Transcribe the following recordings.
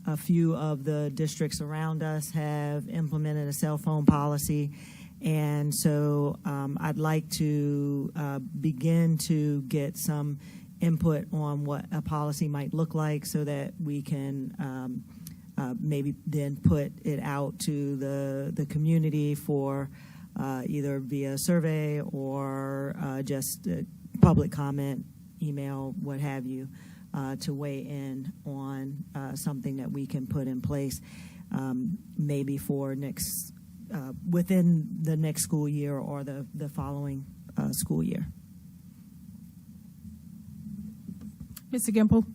a few of the districts around us have implemented a cell phone policy. And so I'd like to begin to get some input on what a policy might look like so that we can maybe then put it out to the community for either via survey or just public comment, email, what have you, to weigh in on something that we can put in place maybe for next within the next school year or the following school year. Mr. Guempel?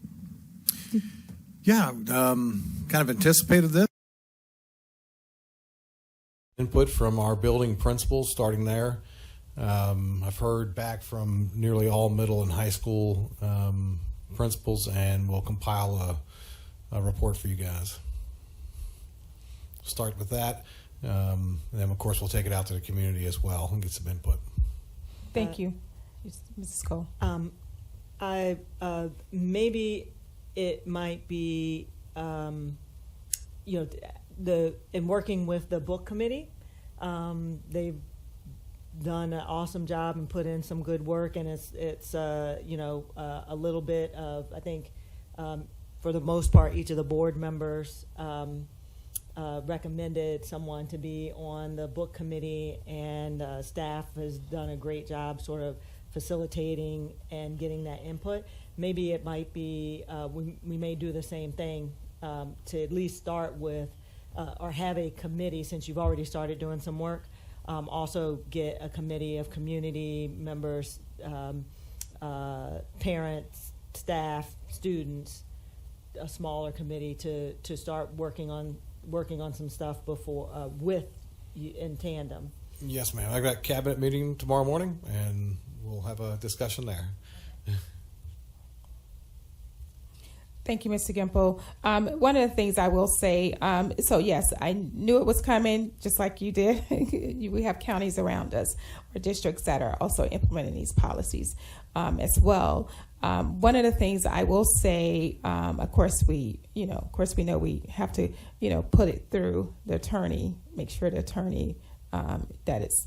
Yeah, kind of anticipated this. Input from our building principals starting there. I've heard back from nearly all middle and high school principals, and we'll compile a report for you guys. Start with that. And then, of course, we'll take it out to the community as well and get some input. Thank you. Mrs. Cole. Maybe it might be, in working with the book committee, they've done an awesome job and put in some good work, and it's a little bit of, I think, for the most part, each of the board members recommended someone to be on the book committee, and staff has done a great job sort of facilitating and getting that input. Maybe it might be, we may do the same thing to at least start with, or have a committee, since you've already started doing some work, also get a committee of community members, parents, staff, students, a smaller committee to start working on some stuff before in tandem. Yes, ma'am. I got a cabinet meeting tomorrow morning, and we'll have a discussion there. Thank you, Mr. Guempel. One of the things I will say, so yes, I knew it was coming, just like you did. We have counties around us, or districts that are also implementing these policies as well. One of the things I will say, of course we know we have to, put it through the attorney, make sure the attorney that it's,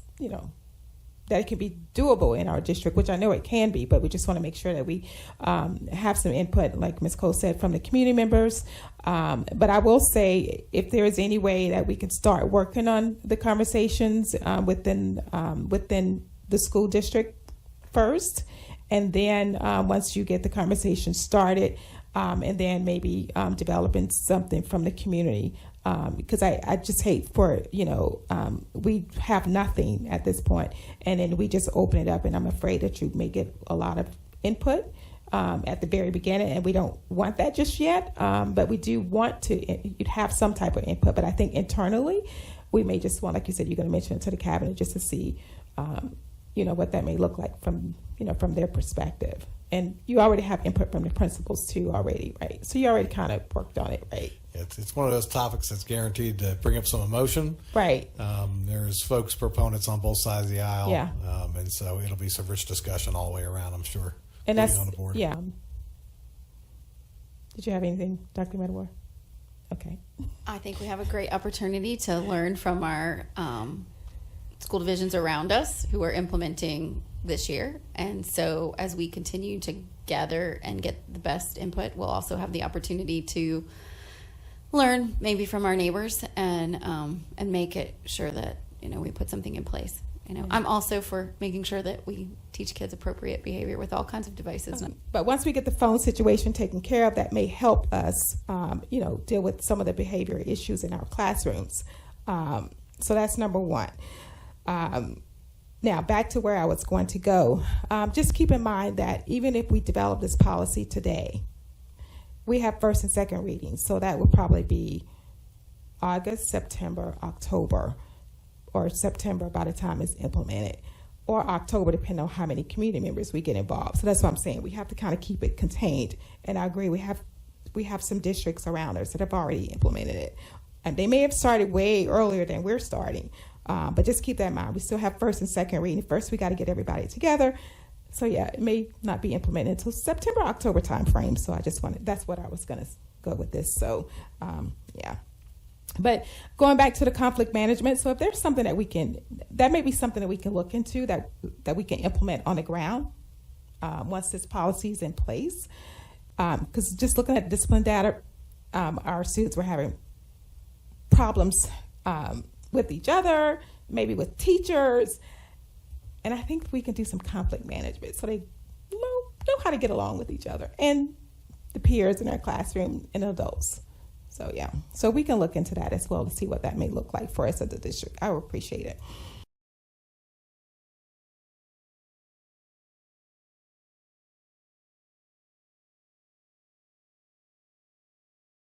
that it can be doable in our district, which I know it can be, but we just want to make sure that we have some input, like Ms. Cole said, from the community members. But I will say, if there is any way that we can start working on the conversations within the school district first, and then once you get the conversation started, and then maybe developing something from the community. Because I just hate for, we have nothing at this point, and then we just open it up, and I'm afraid that you may get a lot of input at the very beginning, and we don't want that just yet, but we do want to have some type of input. But I think internally, we may just want, like you said, you're going to mention it to the cabinet just to see, what that may look like from their perspective. And you already have input from the principals too already, right? So you already kind of worked on it, right? It's one of those topics that's guaranteed to bring up some emotion. Right. There's folks, proponents on both sides of the aisle. Yeah. And so it'll be some rich discussion all the way around, I'm sure. And that's, on the board. Yeah. Did you have anything, Dr. Medawar? Okay. I think we have a great opportunity to learn from our school divisions around us who are implementing this year. And so as we continue to gather and get the best input, we'll also have the opportunity to learn maybe from our neighbors and make it sure that, we put something in place. I'm also for making sure that we teach kids appropriate behavior with all kinds of devices. But once we get the phone situation taken care of, that may help us, deal with some of the behavior issues in our classrooms. So that's number one. Now, back to where I was going to go. Just keep in mind that even if we develop this policy today, we have first and second readings. So that would probably be August, September, October, or September by the time it's implemented, or October, depending on how many community members we get involved. So that's what I'm saying. We have to kind of keep it contained. And I agree, we have some districts around us that have already implemented it. And they may have started way earlier than we're starting. But just keep that in mind. We still have first and second reading. First, we got to get everybody together. So yeah, it may not be implemented until September, October time frame. So I just that's what I was going to go with this. So, yeah. But going back to the conflict management, so if there's something that may be something that we can look into that we can implement on the ground once this policy is in place. Because just looking at discipline data, our students were having problems with each other, maybe with teachers, and I think we can do some conflict management so they know how to get along with each other and the peers in their classroom and adults. So yeah, so we can look into that as well to see what that may look like for us as a district. I would appreciate it.